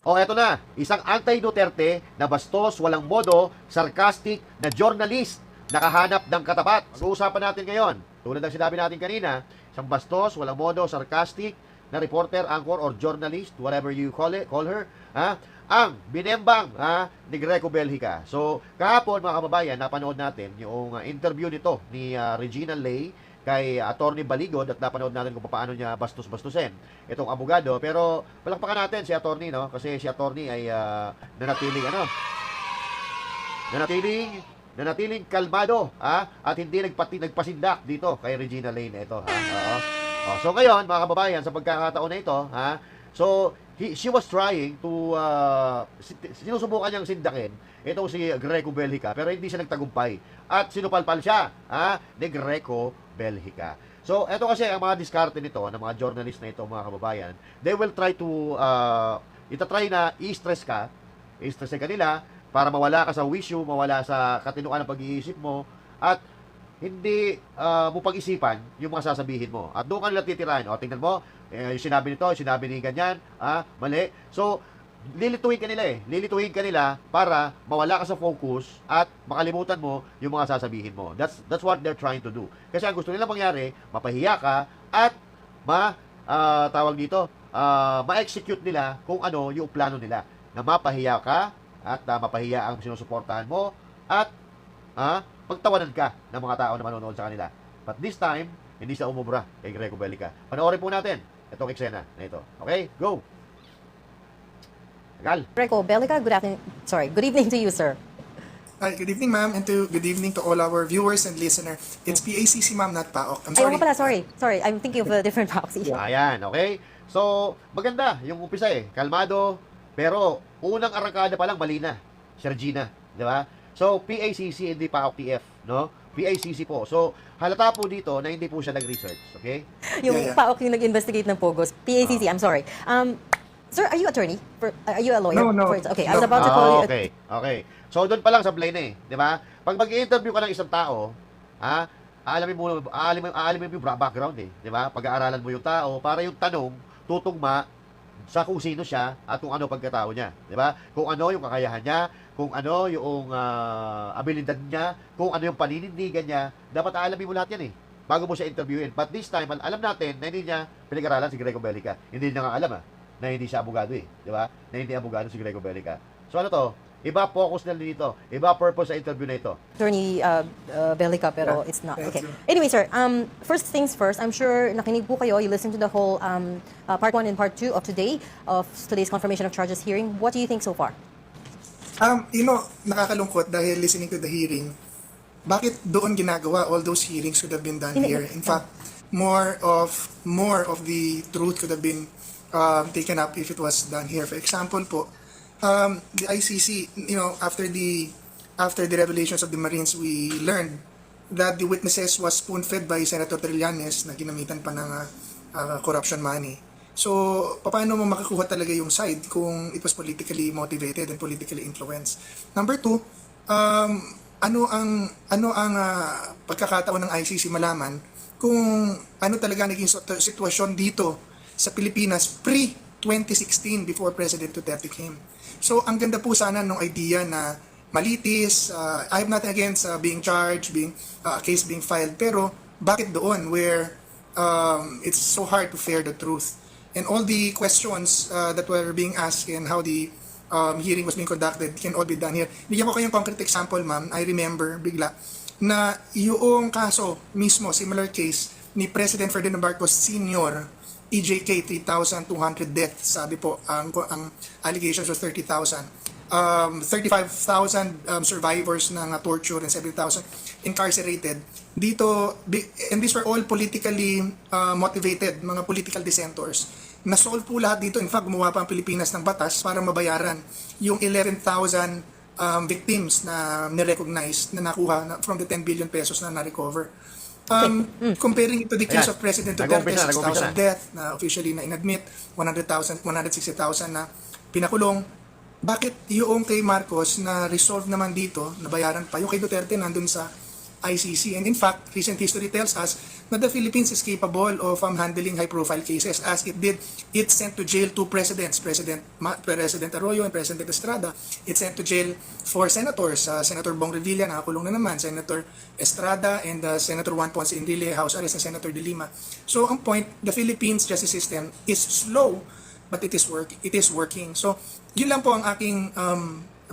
O eto na, isang anti-Duterte na bastos, walang modo, sarcastic na journalist nakahanap ng katapat. Pag-uusapan natin ngayon, tulad ng sinabi natin kanina, isang bastos, walang modo, sarcastic na reporter, anchor, or journalist, whatever you call her, ang binembang ni Greco Belhica. So, kahapon mga kababayan, napanood natin yung interview nito ni Regina Lay kay Attorney Baligod at napanood natin kung paano niya bastos-bastusin itong abogado. Pero palakpakan natin si Attorney, no? Kasi si Attorney ay nanatiling kalmado, at hindi nagpasindak dito kay Regina Lane ito, Oo. So ngayon, mga kababayan, sa pagkakataon na ito, so she was trying to sinusubukan niyang sindakin itong si Greco Belhica, pero hindi siya nagtagumpay at sinupalpal siya ni Greco Belhica. So eto kasi ang mga diskarte nito ng mga journalist na ito, mga kababayan, they will try to itatry na i-stress kanila para mawala ka sa wisyo, mawala sa katinuan ng pag-iisip mo, at hindi mo pag-isipan yung mga sasabihin mo. At doon ka nila titirahin. O, tingnan mo, yung sinabi nito, yung sinabi ni ganyan, mali. So, lilituin ka nila para mawala ka sa focus at makalimutan mo yung mga sasabihin mo. That's what they're trying to do. Kasi ang gusto nila mangyari, mapahiya ka at ma-execute nila kung ano yung plano nila. Na mapahiya ka at mapahiya ang sinusuportahan mo at pagtawanan ka ng mga tao na manonood sa kanila. But this time, hindi siya umubra kay Greco Belhica. Panoorin po natin itong eksena na ito. Okay? Go! Gal. Greco Belhica, good evening to you, sir. Hi, good evening, ma'am, and good evening to all our viewers and listener. It's PACC, ma'am, not PAOK. I'm Ay, sorry. nga pala, sorry. I'm thinking of a different proxy. Ayan, okay? So, maganda yung umpisa kalmado, pero unang arangkada pa lang mali na. Sergina, di ba? So, PACC, hindi PAOK TF, no? PACC po. So, halata po dito na hindi po siya nag-research, okay? Yung Yeah. PAOK yung nag-investigate ng Pogos. PACC, I'm sorry. Sir, are you attorney? Are you a lawyer? No. Okay, I No. was about to call you. Okay. So, doon pa lang sa play na di ba? Pag mag-i-interview ka ng isang tao, aalamin mo yung background di ba? Pag-aaralan mo yung tao para yung tanong tutugma sa kung sino siya at kung ano pagkatao niya, di ba? Kung ano yung kakayahan niya, kung ano yung abilidad niya, kung ano yung paninindigan niya, dapat aalamin mo lahat yan bago mo siya interviewin. But this time, alam natin na hindi niya pinag-aralan si Greco Belhica. Hindi niya nga alam na hindi siya abogado di ba? Na hindi abogado si Greco Belhica. So ano to? Iba focus na dito. Iba purpose sa interview na ito. Attorney Belhica, pero Yeah. it's not. Thank Okay. you. Anyway, sir, first things first, I'm sure nakinig po kayo, you listened to the whole part 1 and part 2 of today's confirmation of charges hearing. What do you think so far? Nakakalungkot dahil listening to the hearing, bakit doon ginagawa all those hearings could have been done here? In fact, more of the truth could have been taken up if it was done here. For example po, the ICC, after the revelations of the Marines, we learned that the witnesses was spoon-fed by Senator Trillanes na ginamitan pa ng corruption money. So, paano mo makakuha talaga yung side kung it was politically motivated and politically influenced? Number two, ano ang pagkakataon ng ICC malaman kung ano talaga naging sitwasyon dito sa Pilipinas pre-2016 before President Duterte came. So, ang ganda po sana nung idea na malitis, I have nothing against being charged, a case being filed, pero bakit doon where it's so hard to fair the truth? And all the questions that were being asked and how the hearing was being conducted can all be done here. Bigyan ko kayong concrete example, ma'am. I remember bigla na yung kaso mismo, similar case, ni President Ferdinand Marcos Sr., EJK 3,200 deaths, sabi po, ang allegations was 30,000. 35,000 survivors ng torture and 70,000 incarcerated. Dito, and these were all politically motivated, mga political dissenters. Na-solve po lahat dito. In fact, gumawa pa ang Pilipinas ng batas para mabayaran yung 11,000 victims na nirecognize na nakuha from the 10 billion pesos na na-recover. Comparing it to the case Ayan. of President Duterte, Nag-umpisa. 6,000 death na officially na inadmit, 160,000 na pinakulong. Bakit yung kay Marcos na resolve naman dito, nabayaran pa, yung kay Duterte nandun sa ICC? And in fact, recent history tells us na the Philippines is capable of handling high-profile cases as it did. It sent to jail two presidents, President Arroyo and President Estrada. It sent to jail four senators, Senator Bong Revilla, nakakulong na naman, Senator Estrada, and Senator Juan Ponce Enrile, House Arrest, and Senator De Lima. So, ang point, the Philippines justice system is slow, but it is working. So, yun lang po ang aking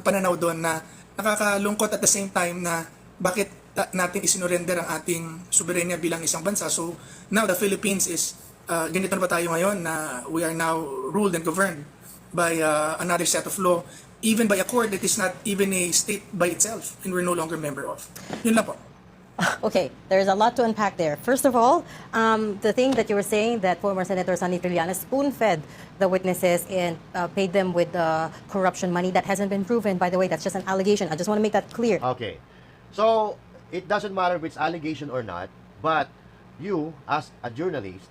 pananaw doon, na nakakalungkot at the same time na bakit natin isinurrender ang ating soberenya bilang isang bansa. So now the Philippines is, ganito na ba tayo ngayon na we are now ruled and governed by another set of law, even by a court that is not even a state by itself and we're no longer member of. Yun lang po. Okay, there's a lot to unpack there. First of all, the thing that you were saying that former Senator Sonny Trillanes spoon-fed the witnesses and paid them with corruption money, that hasn't been proven. By the way, that's just an allegation. I just want to make that clear. Okay. So, it doesn't matter if it's allegation or not, but you, as a journalist,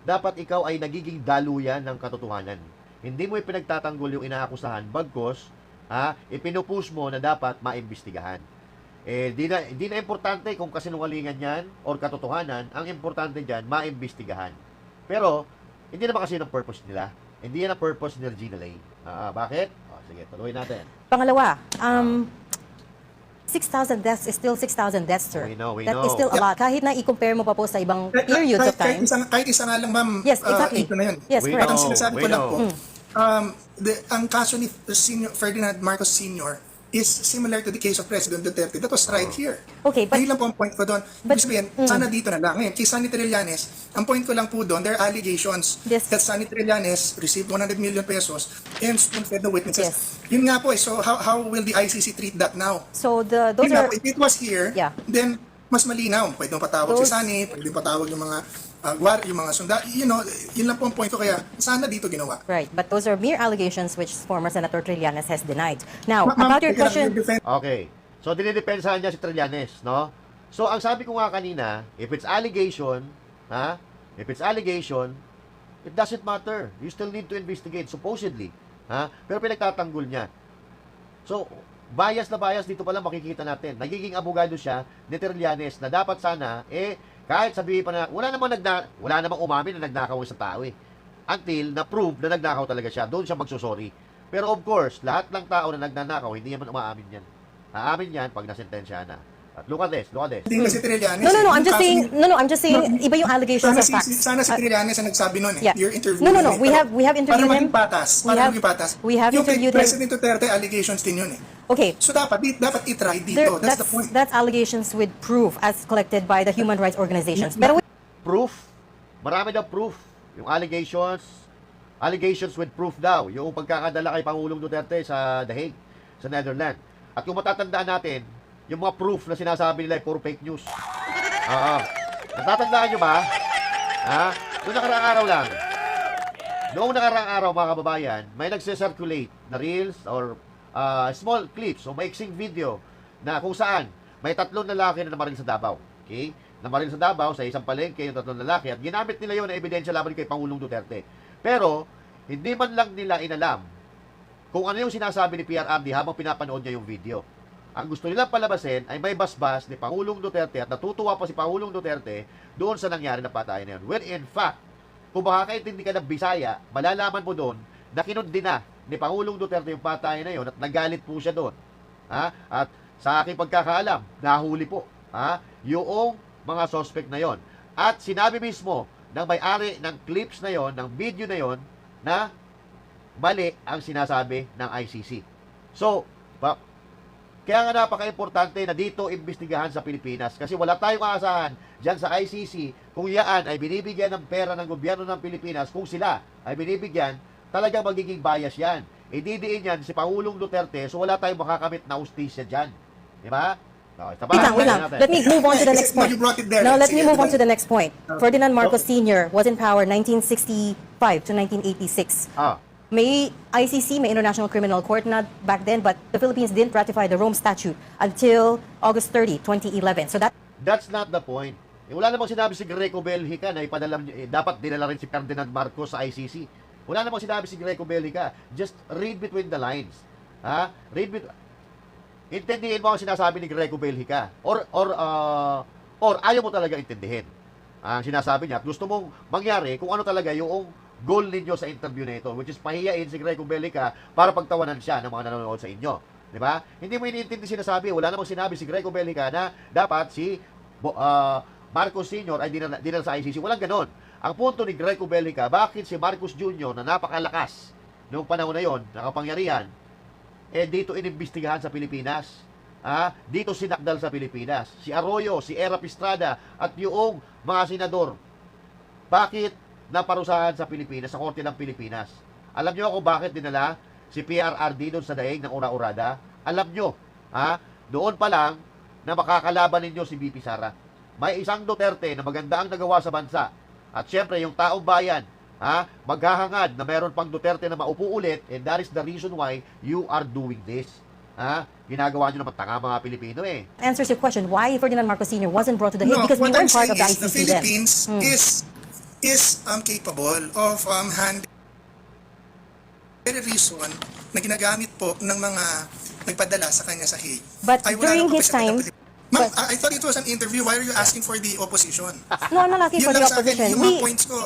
dapat ikaw ay nagiging daluyan ng katotohanan. Hindi mo ipinagtatanggol yung inaakusahan, bagkos, ipinupush mo na dapat maimbestigahan. Di na importante kung kasinungalingan yan or katotohanan, ang importante dyan, maimbestigahan. Pero, hindi naman kasi yung purpose nila. Hindi yan ang purpose ni Regina Lane. Bakit? Sige, tuloy natin. Pangalawa, 6,000 deaths is still 6,000 deaths, sir. We know. That is still a lot. Kahit na i-compare mo pa po sa ibang periods of time. Kahit isa nga lang, ma'am, Yes, exactly. ito na yun. Yes, We correct. Ang know. sinasabi ko We lang know. po, ang kaso ni Ferdinand Marcos Sr. is similar to the case of President Duterte. That was right here. Okay, but- Dahil lang po ang point ko doon. Ibig sabihin, sana dito na lang. Ngayon, kay Sonny Trillanes, ang point ko lang po doon, there are allegations Yes. that Sonny Trillanes received 100 million pesos and spoon-fed the witnesses. Yes. Yun nga po eh. So how will the ICC treat that now? So those Yun nga are po, if it was here, Yeah. then mas malinaw. Pwede mo patawag si Those- Sonny, pwede mo patawag yung mga yung mga sunda. Yun lang po ang point ko. Kaya sana dito ginawa. right, but those are mere allegations which former Senator Trillanes has denied. Now, Ma'am, about your kailangan question, yung defense- Okay. So, dinidepensahan niya si Trillanes, no? So, ang sabi ko nga kanina, if it's allegation, it doesn't matter. You still need to investigate, supposedly. Pero pinagtatanggol niya. So, bias na bias dito pala makikita natin. Nagiging abogado siya ni Trillanes na dapat sana, kahit sabihin pa na, wala namang umamin na nagnakaw sa tao Until na-prove na nagnakaw talaga siya, doon siya magsusorry. Pero of course, lahat ng tao na nagnanakaw, hindi naman umaamin yan. Aamin yan pag nasentensya na. At look at this. Hindi kasi Trillanes. no, I'm yung just kaso saying, ni- I'm just saying, iba yung allegations Sana of si, facts. sana si Trillanes ang nagsabi nun Yeah. You're interviewing No, him. we have interviewed Para maging him. patas. We Para have- maging patas. we have Yung kay interviewed him. President Duterte, allegations din yun Okay, So dapat itry dito. there, That's the point. that's allegations with proof as collected by the human rights organizations. Pero Proof. Marami daw proof. Yung allegations with proof daw. Yung pagkakadala kay Pangulong Duterte sa The Hague, sa Netherlands. At kung matatandaan natin, yung mga proof na sinasabi nila ay puro fake news. Natatandaan nyo ba? Noong nakaraang araw lang. Noong nakaraang araw, mga kababayan, may nagse-circulate na reels or small clips o maiksing video na kung saan may tatlong lalaki na namaril sa Davao. Okay? Namaril sa Davao sa isang palengke yung tatlong lalaki at ginamit nila yun na ebidensya laban kay Pangulong Duterte. Pero, hindi man lang nila inalam kung ano yung sinasabi ni PRRD habang pinapanood niya yung video. Ang gusto nilang palabasin ay may basbas ni Pangulong Duterte at natutuwa pa si Pangulong Duterte doon sa nangyari na patayan na yun. When in fact, kung makakaintindi ka ng Bisaya, malalaman mo doon na kinundina ni Pangulong Duterte yung patayan na yun at nagalit po siya doon. At sa aking pagkakaalam, nahuli po yung mga suspect na yon. At sinabi mismo ng may-ari ng clips na yon, ng video na yon, na mali ang sinasabi ng ICC. So, kaya nga napaka-importante na dito imbestigahan sa Pilipinas kasi wala tayong aasahan dyan sa ICC kung yaan ay binibigyan ng pera ng gobyerno ng Pilipinas, kung sila ay binibigyan, talagang magiging bias yan. Didiin yan si Pangulong Duterte, so wala tayong makakamit na ustisya dyan. Di ba? wait lang. Let me move on to the next No, point. you brought it there. Now, let me Sige, move on sige. to the next point. Ferdinand Marcos Sr. was in power 1965 to 1986. May ICC, may International Criminal Court na back then, but the Philippines didn't ratify the Rome Statute until August 30, 2011. So That's not the point. Wala namang sinabi si Greco Belgica na ipadala, dapat dinala rin si Ferdinand Marcos sa ICC. Wala namang sinabi si Greco Belgica. Just read between the lines. Intindihin mo ang sinasabi ni Greco Belgica. Or or ayaw mo talaga intindihin ang sinasabi niya at gusto mong mangyari kung ano talaga yung goal ninyo sa interview na ito, which is pahiyain si Greco Bellica para pagtawanan siya ng mga nanonood sa inyo. Di ba? Hindi mo iniintindi sinasabi. Wala namang sinabi si Greco Bellica na dapat si Marcos Sr. ay dinala sa ICC. Walang ganon. Ang punto ni Greco Bellica, bakit si Marcos Jr. na napakalakas noong panahon na yon, nakapangyarihan, dito inimbestigahan sa Pilipinas. Dito sinakdal sa Pilipinas. Si Arroyo, si Era Pistrada, at yung mga senador. Bakit naparusahan sa Pilipinas, sa Korte ng Pilipinas? Alam nyo kung bakit dinala si PRRD doon sa daig ng Ura-Urada? Alam nyo, doon pa lang na makakalaban ninyo si BP Sara. May isang Duterte na maganda ang nagawa sa bansa. At syempre, yung taong bayan, maghahangad na meron pang Duterte na maupo ulit, and that is the reason why you are doing this. Ginagawa nyo naman tanga mga Pilipino eh. Answers your question, why Ferdinand Marcos Sr. wasn't brought to the Hague? Because we what I'm weren't part saying of the is ICC the Philippines then. is capable of handling very reason na ginagamit po ng mga nagpadala sa kanya sa Hague. But Ay, wala during na po his siya time, Ma'am, I thought it was an interview. Why are you asking for the opposition? no, I'm not asking Yun for the lang sa akin, opposition. yung mga points ko.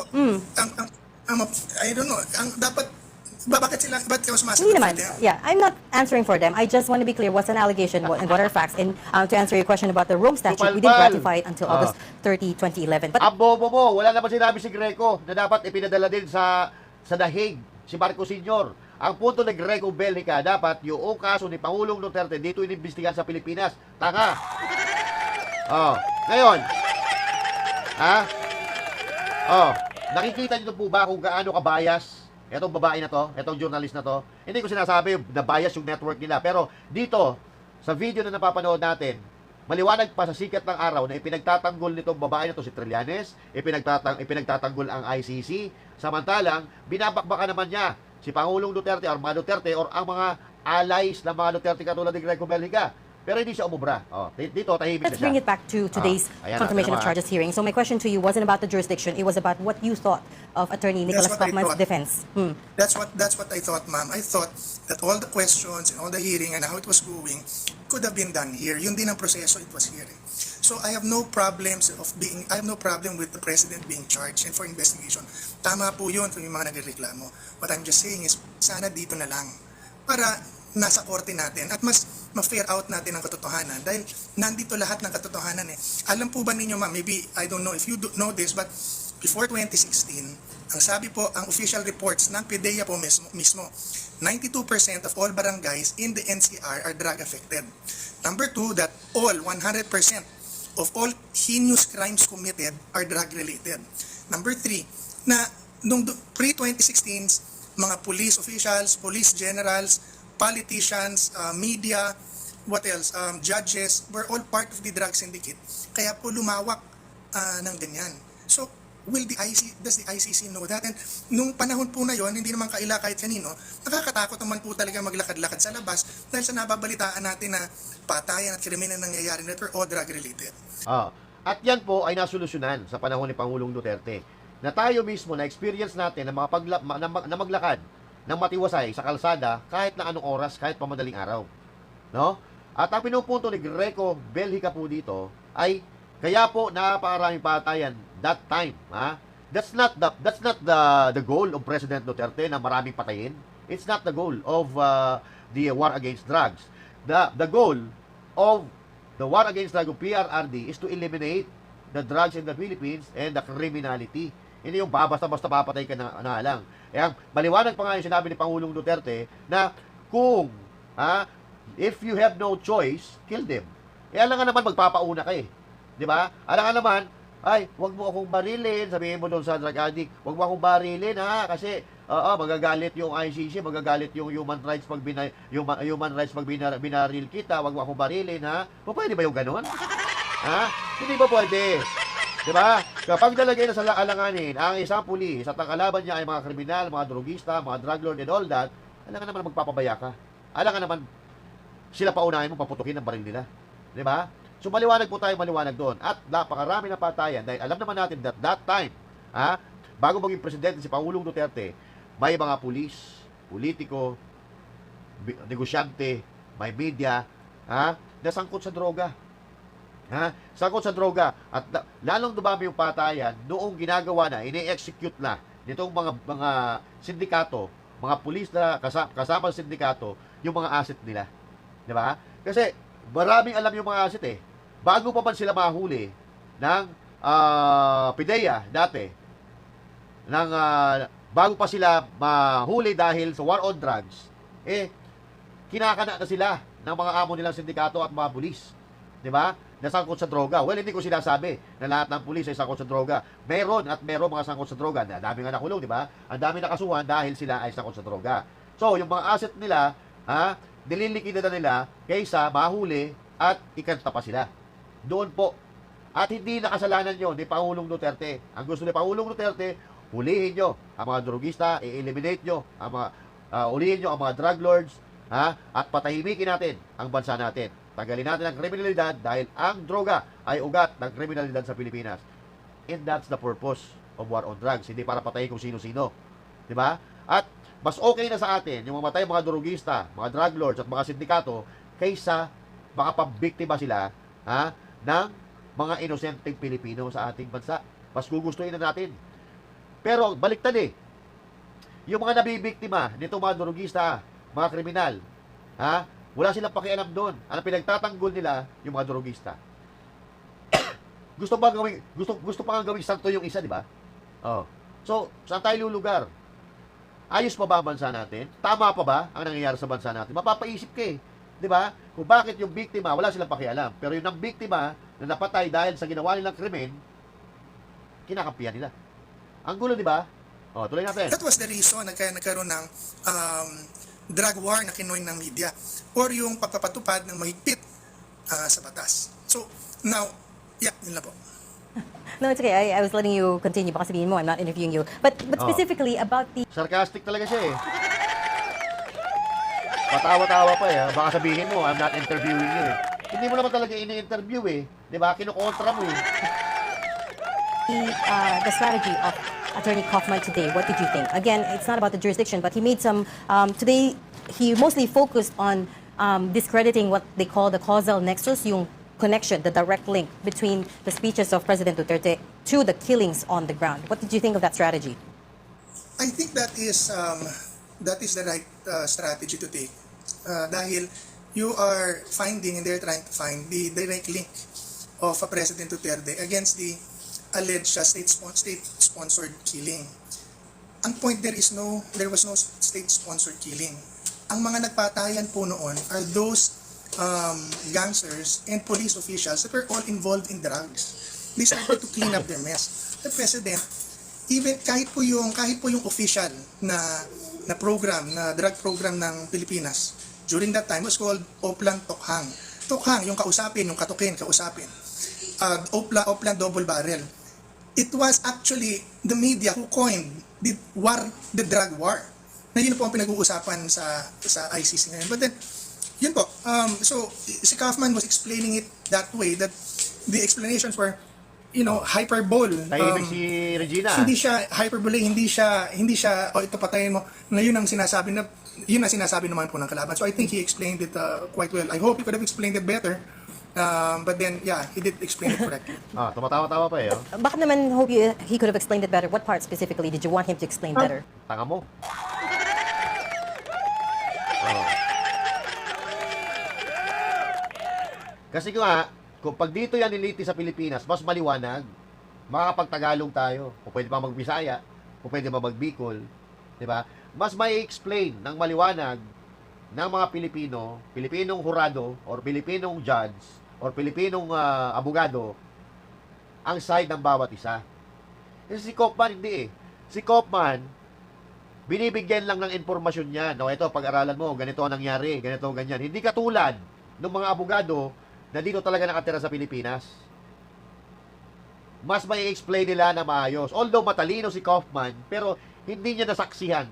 I don't know. Bakit kayo sumasagot Hindi for naman. them? Yeah, I'm not answering for them. I just want to be clear what's an allegation and what are facts. And to answer your question about the Rome Statute, we didn't Tupalpal. ratify it until August 30, 2011. But Ang bobo mo, wala naman sinabi si Greco na dapat ipinadala din sa The Hague si Marcos Sr. Ang punto ni Greco Bellica, dapat yung kaso ni Pangulong Duterte dito inimbestigahan sa Pilipinas. Tanga. Ngayon, nakikita niyo po ba kung gaano ka-bias etong babae na to, etong journalist na to? Hindi ko sinasabi na bias yung network nila, pero dito, sa video na napapanood natin, maliwanag pa sa sikat ng araw na ipinagtatanggol nitong babae na to si Trillanes, ipinagtatanggol ang ICC, samantalang binabakbakan naman niya si Pangulong Duterte or mga Duterte or ang mga allies ng mga Duterte katulad ni Greco Bellica. Pero hindi siya umubra. Dito, tahimik na let's siya. bring it back to today's Ayan na, confirmation of tama. charges hearing. So my question to you wasn't about the jurisdiction. It was about what you thought of Attorney Nicholas what I Stockman's thought. defense. That's what I thought, ma'am. I thought that all the questions and all the hearing and how it was going could have been done here. Yun din ang proseso, it was hearing. So I have no problem with the president being charged and for investigation. Tama po yun kung yung mga nagreklamo. What I'm just saying is, sana dito na lang para nasa korte natin at mas ma-fair out natin ang katotohanan dahil nandito lahat ng katotohanan eh. Alam po ba ninyo, ma'am, maybe I don't know if you know this, but before 2016, ang sabi po, ang official reports ng PDEA po mismo 92% of all barangays in the NCR are drug affected. Number 2, that all 100% of all heinous crimes committed are drug related. Number 3, na nung pre-2016, mga police officials, police generals, politicians, media, what else, judges, were all part of the drug syndicate. Kaya po lumawak ng ganyan. So, does the ICC know that? And nung panahon po na yon, hindi naman kaila kahit kanino, nakakatakot naman po talaga maglakad-lakad sa labas dahil sa nababalitaan natin na patayan at krimen na nangyayari na were all drug related. At yan po ay nasolusyonan sa panahon ni Pangulong Duterte. Na tayo mismo, na-experience natin na maglakad ng matiwasay sa kalsada kahit na anong oras, kahit pamadaling araw. No? At ang pinupunto ni Greco Bellica po dito ay kaya po napakaraming patayan that time. That's not the goal of President Duterte na maraming patayin. It's not the goal of the war against drugs. The goal of the war against drugs of PRRD is to eliminate the drugs in the Philippines and the criminality. Hindi yung basta-basta papatay ka na lang. Kaya maliwanag pa nga yung sinabi ni Pangulong Duterte na kung if you have no choice, kill them. Alam nga naman magpapauna ka eh. Di ba? Alam nga naman, ay, wag mo akong barilin, sabihin mo doon sa drug addict, wag mo akong barilin kasi magagalit yung ICC, magagalit yung human rights pag binaril kita, wag mo akong barilin Pwede ba yung ganun? Hindi ba pwede? Diba? Kapag nalagay na sa alanganin ang isang pulis at ang kalaban niya ay mga kriminal, mga drogista, mga drug lord and all that, alam nga naman magpapabaya ka. Alam nga naman sila paunahin mo paputukin ng baril nila. Diba? So maliwanag po tayo doon. At napakarami na patayan dahil alam naman natin that time, bago maging presidente si Pangulong Duterte, may mga pulis, politiko, negosyante, may media, nasangkot sa droga. Ha? Sangkot sa droga. At lalong dumami yung patayan noong ginagawa na, ini-execute na nitong mga sindikato, mga pulis na kasama sa sindikato, yung mga asset nila. Di ba? Kasi maraming alam yung mga asset eh. Bago pa man sila mahuli ng PIDEA dati, bago pa sila mahuli dahil sa war on drugs, kinakana na sila ng mga amo nilang sindikato at mga pulis. Di ba? Nasangkot sa droga. Well, hindi ko sinasabi na lahat ng pulis ay sangkot sa droga. Meron mga sangkot sa droga. Ang dami nga nakulong, di ba? Ang dami nakasuhan dahil sila ay sangkot sa droga. So, yung mga asset nila, nililikida na nila kaysa mahuli at ikanta pa sila. Doon po. At hindi nakasalanan nyo ni Pangulong Duterte. Ang gusto ni Pangulong Duterte, hulihin nyo ang mga drogista, i-eliminate nyo ulihin nyo ang mga drug lords, at patahimikin natin ang bansa natin. Tagalin natin ang kriminalidad dahil ang droga ay ugat ng kriminalidad sa Pilipinas. And that's the purpose of war on drugs. Hindi para patayin kung sino-sino. Di ba? At mas okay na sa atin yung mamatay mga drogista, mga drug lords at mga sindikato kaysa makapambiktima sila ng mga inosenteng Pilipino sa ating bansa. Mas gugustuhin na natin. Pero baliktad eh. Yung mga nabibiktima nitong mga drogista, mga kriminal, wala silang pakialam doon. Ang pinagtatanggol nila, yung mga drogista. gusto pa nga gawing santo yung isa, di ba? Oh. So, saan tayo lulugar? Ayos pa ba ang bansa natin? Tama pa ba ang nangyayari sa bansa natin? Mapapaisip ka eh. Di ba? Kung bakit yung biktima, wala silang pakialam. Pero yung ng biktima na napatay dahil sa ginawa nilang krimen, kinakampihan nila. Ang gulo, di ba? Oh, tuloy natin. That was the reason na kaya nagkaroon ng drug war na kinuha ng media or yung pagpapatupad ng mahigpit sa batas. So, now, yun lang po. No, it's okay. I was letting you continue. Baka sabihin mo, I'm not interviewing you. But specifically about the... Sarcastic talaga siya eh. Patawa-tawa pa eh. Baka sabihin mo, I'm not interviewing you eh. Hindi mo naman talaga ini-interview eh. Di ba? Kinukontra mo eh. The strategy of Attorney Kaufman today, what did you think? Again, it's not about the jurisdiction, but he made some, today, he mostly focused on discrediting what they call the causal nexus, yung connection, the direct link between the speeches of President Duterte to the killings on the ground. What did you think of that strategy? I think that is the right strategy to take. Dahil you are finding and they're trying to find the direct link of President Duterte against the alleged state-sponsored killing. Ang point there was no state-sponsored killing. Ang mga nagpatayan po noon are those gangsters and police officials that were all involved in drugs. They started to clean up their mess. The president, even kahit po yung official na program, na drug program ng Pilipinas, during that time was called Oplan Tokhang. Tokhang, yung kausapin, yung katukin, kausapin. Oplan Double Barrel. It was actually the media who coined the drug war. Na yun po ang pinag-uusapan sa ICC ngayon. But then, yun po. So, si Kaufman was explaining it that way, that the explanations were, hyperbole. Tahimik si Regina. Hindi siya hyperbole, hindi siya, ito patayin mo, na yun ang sinasabi naman po ng kalaban. So, I think he explained it quite well. I hope he could have explained it better. But then, he did explain it correctly. Tumatawa-tawa pa eh. Oh. Baka naman he could have explained it better. What part specifically did you want him to explain better? Tanga mo. Kasi kung pag dito yan niliti sa Pilipinas, mas maliwanag, makakapagtagalog tayo. O pwede pa magbisaya, o pwede pa magbicol. Diba? Mas may explain ng maliwanag ng mga Pilipinong hurado, or Pilipinong judge, or Pilipinong abogado, ang side ng bawat isa. Kasi si Kaufman hindi eh. Si Kaufman, binibigyan lang ng informasyon niya. No, ito, pag-aralan mo, ganito ang nangyari, ganito, ganyan. Hindi katulad ng mga abogado na dito talaga nakatira sa Pilipinas. Mas may explain nila na maayos. Although matalino si Kaufman, pero hindi niya nasaksihan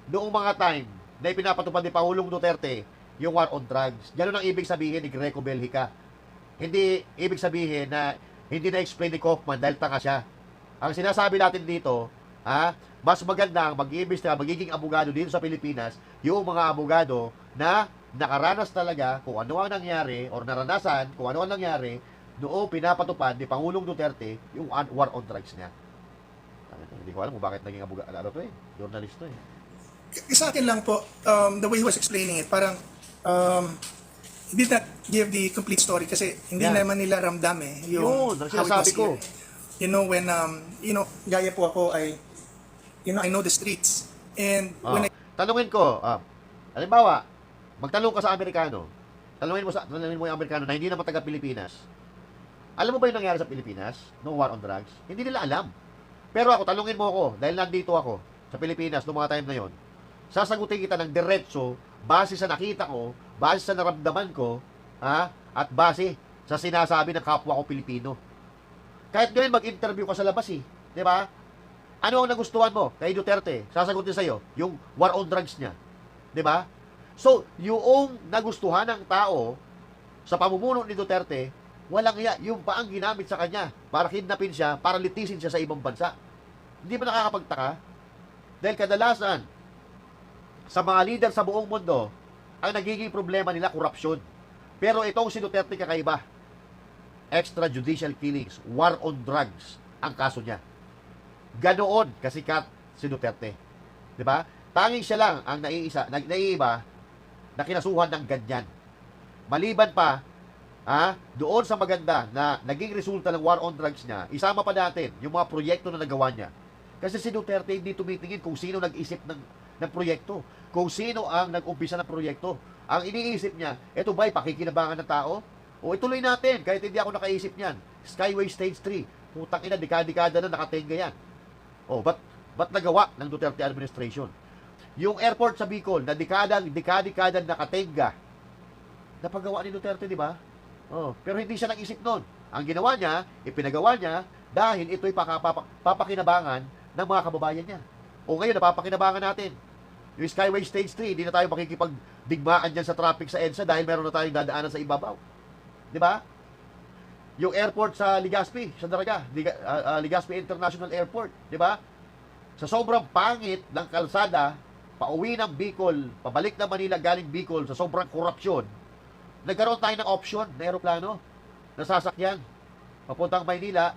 noong mga time na ipinapatupad ni Pangulong Duterte yung war on drugs. Ganun ang ibig sabihin ni Greco Belgica. Hindi ibig sabihin na hindi na-explain ni Kaufman dahil tanga siya. Ang sinasabi natin dito, mas magandang mag-iimbestiga, magiging abogado dito sa Pilipinas, yung mga abogado na nakaranas talaga kung ano ang nangyari or naranasan kung ano ang nangyari noong pinapatupad ni Pangulong Duterte yung war on drugs niya. Hindi ko alam kung bakit naging abogado. Ano to eh? Journalist to eh. Sa akin lang po, the way he was explaining it, parang he did not give the complete story kasi hindi Yeah. naman nila ramdam Yun, ang sinasabi ko. here. You know, when, gaya po ako ay, I know the streets. And Oh. when I Tanungin ko, halimbawa, magtanong ka sa Amerikano. Tanungin mo yung Amerikano na hindi naman taga Pilipinas. Alam mo ba yung nangyari sa Pilipinas? No war on drugs? Hindi nila alam. Pero ako, tanungin mo ako, dahil nandito ako sa Pilipinas noong mga time na yon, sasagutin kita ng diretso, base sa nakita ko, base sa naramdaman ko, at base sa sinasabi ng kapwa ko Pilipino. Kahit ngayon mag-interview ka sa labas di ba? Ano ang nagustuhan mo kay Duterte? Sasagutin sa'yo, yung war on drugs niya. Di ba? So, yung nagustuhan ng tao sa pamumuno ni Duterte, walang iya, yung pa ang ginamit sa kanya para kidnapin siya, para litisin siya sa ibang bansa. Hindi ba nakakapagtaka? Dahil kadalasan, sa mga leader sa buong mundo, ang nagiging problema nila, korupsyon. Pero itong si Duterte kakaiba. Extrajudicial killings, war on drugs, ang kaso niya. Ganoon kasikat si Duterte. Di ba? Tanging siya lang ang naiiba na kinasuhan ng ganyan. Maliban pa, doon sa maganda na naging resulta ng war on drugs niya, isama pa natin yung mga proyekto na nagawa niya. Kasi si Duterte hindi tumitingin kung sino nag-isip ng proyekto, kung sino ang nag-umpisa ng proyekto. Ang iniisip niya, eto ba'y pakikinabangan ng tao? O ituloy natin, kahit hindi ako nakaisip niyan. Skyway Stage 3, putang ina, dekada-dekada na nakatenga yan. O, ba't nagawa ng Duterte administration? Yung airport sa Bicol, na dekada-dekada nakatenga, napagawa ni Duterte, di ba? Oh, pero hindi siya nag-isip noon. Ang ginawa niya, ipinagawa niya, dahil ito'y papakinabangan ng mga kababayan niya. O ngayon, napapakinabangan natin. Yung Skyway Stage 3, hindi na tayo makikipagdigmaan dyan sa traffic sa EDSA dahil meron na tayong dadaanan sa ibabaw. Di ba? Yung airport sa Legazpi, sa Daraga, Legazpi International Airport, di ba? Sa sobrang pangit ng kalsada, pauwi ng Bicol, pabalik na Manila galing Bicol, sa sobrang korupsyon, nagkaroon tayo ng option na aeroplano, na sasakyan, papuntang Maynila,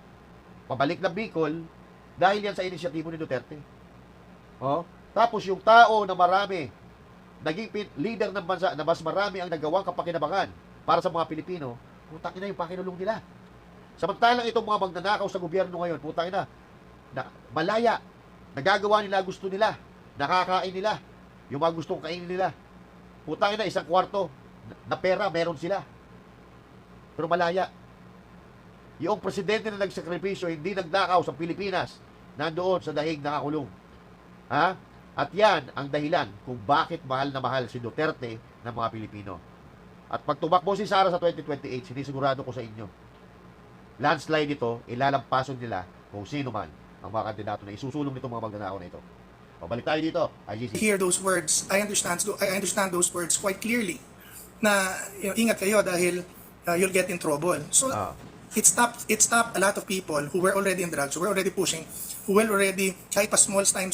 pabalik ng Bicol, dahil yan sa inisyatibo ni Duterte. Oh? Tapos yung tao na marami, naging leader ng bansa na mas marami ang nagawang kapakinabangan para sa mga Pilipino, putang ina yung pakinulong nila. Samantalang itong mga magnanakaw sa gobyerno ngayon, putang ina, malaya, nagagawa nila gusto nila, nakakain nila, yung mga gustong kainin nila. Putang ina, isang kwarto na pera meron sila. Pero malaya. Yung presidente na nagsakripisyo, hindi nagnakaw sa Pilipinas, nandoon sa dahig nakakulong. At yan ang dahilan kung bakit mahal na mahal si Duterte ng mga Pilipino. At pag tumakbo si Sara sa 2028, sinisigurado ko sa inyo, landslide ito, ilalampason nila kung sino man ang mga kandidato na isusulong nitong mga magnanakaw na ito. O, balik tayo dito, IGC. hear those words, I understand those words quite clearly. Na ingat kayo dahil you'll get in trouble. So it stopped a lot of people who were already in drugs, who were already pushing, who were already kahit pa small time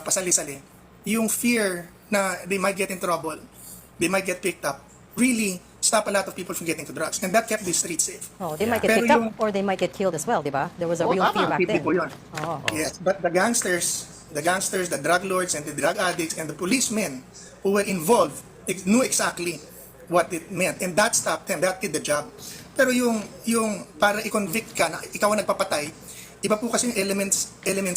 pasali-sali. Yung fear na they might get in trouble, they might get picked up, really stop a lot of people from getting to drugs. And that kept the streets safe. Oh, they might get Pero picked yung- up or they might get killed as well, di ba? There was a real tama. fear back then. People yun. Oh. Yes, but the gangsters, the drug lords, and the drug addicts, and the policemen who were involved knew exactly what it meant. And that stopped them. That did the job. Pero yung para i-convict ka na ikaw ang nagpapatay, iba po kasi yung elements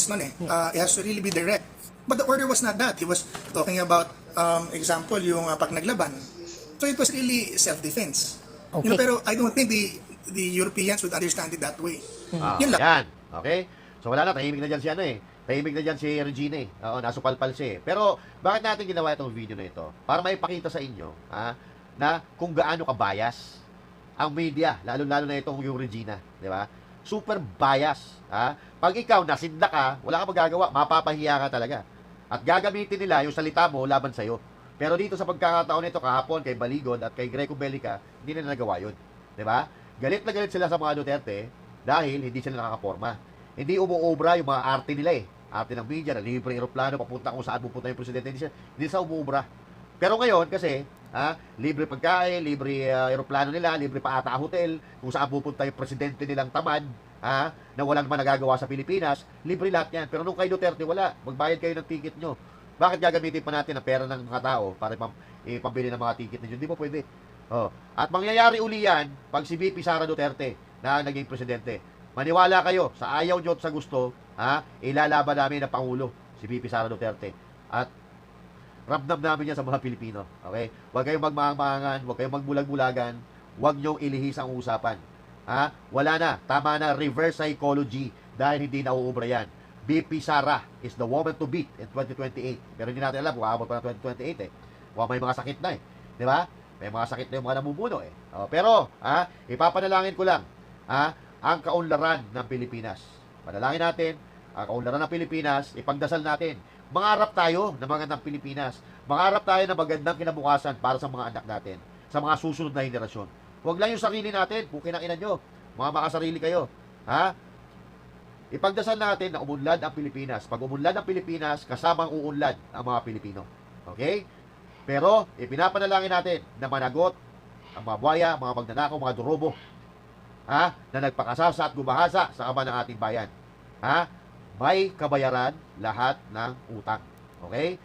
nun eh. It has to really be direct. But the order was not that. He was talking about, example, yung pag naglaban. So it was really self-defense. Okay. Pero I don't think the Europeans would understand it that way. Yun lang. Yan. Okay? So wala na, tahimik na dyan si Tahimik na dyan si Regina Oo, nasupalpal siya Pero bakit natin ginawa itong video na ito? Para maipakita sa inyo na kung gaano ka-bias ang media, lalo-lalo na itong yung Regina. Di ba? Super bias. Pag ikaw nasinda ka, wala ka magagawa, mapapahiya ka talaga. At gagamitin nila yung salita mo laban sa'yo. Pero dito sa pagkakataon nito kahapon kay Baligod at kay Greco Bellica, hindi nila nagawa yun. Di ba? Galit na galit sila sa mga Duterte dahil hindi sila nakaporma. Hindi umuobra yung mga arte nila arte ng media, na libre eroplano, papunta kung saan pupunta yung presidente, hindi sa umuubra. Pero ngayon, kasi, libre pagkain, libre eroplano nila, libre pa ata hotel, kung saan pupunta yung presidente nilang tamad, na walang naman nagagawa sa Pilipinas, libre lahat yan. Pero nung kay Duterte, wala. Magbayad kayo ng ticket nyo. Bakit gagamitin pa natin ang pera ng mga tao para ipambili ng mga ticket ninyo? Hindi po pwede. Oh. At mangyayari uli yan pag si VP Sara Duterte na naging presidente. Maniwala kayo, sa ayaw nyo at sa gusto, ilalaban namin ng Pangulo, si VP Sara Duterte. At ramdam namin yan sa mga Pilipino. Okay? Huwag kayong magmahangan, huwag kayong magbulag-bulagan, huwag nyong ilihis ang usapan. Wala na, tama na, reverse psychology dahil hindi nauubra yan. VP Sara is the woman to beat in 2028. Pero hindi natin alam kung aabot pa ng 2028 eh. Kung may mga sakit na eh. Di ba? May mga sakit na yung mga namumuno eh. Pero, ipapanalangin ko lang, ang kaunlaran ng Pilipinas. Panalangin natin, ang kaunlaran ng Pilipinas, ipagdasal natin. Mangarap tayo ng magandang Pilipinas. Mangarap tayo ng magandang kinabukasan para sa mga anak natin, sa mga susunod na henerasyon. Huwag lang yung sarili natin, pukin ang ina nyo. Mga makasarili kayo. Ipagdasal natin na umunlad ang Pilipinas. Pag umunlad ang Pilipinas, kasamang uunlad ang mga Pilipino. Okay? Pero, ipinapanalangin natin na managot ang mga buhaya, mga magnanakaw, mga durobo, na nagpakasasa at gumahasa sa kama ng ating bayan. May kabayaran lahat ng utang. Okay?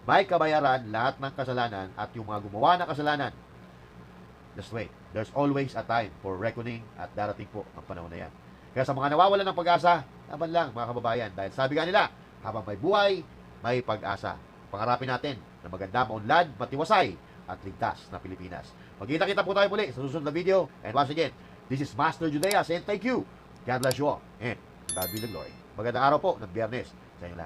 May kabayaran lahat ng kasalanan at yung mga gumawa ng kasalanan. Just wait. There's always a time for reckoning at darating po ang panahon na yan. Kaya sa mga nawawalan ng pag-asa, laban lang mga kababayan. Dahil sabi nga nila, habang may buhay, may pag-asa. Pangarapin natin na maganda, maunlad, matiwasay at ligtas na Pilipinas. Magkita-kita po tayo muli sa susunod na video. And once again, this is Master Judea saying thank you. God bless you all. And God be the glory. Magandang araw po ng Biyernes sa inyo lahat.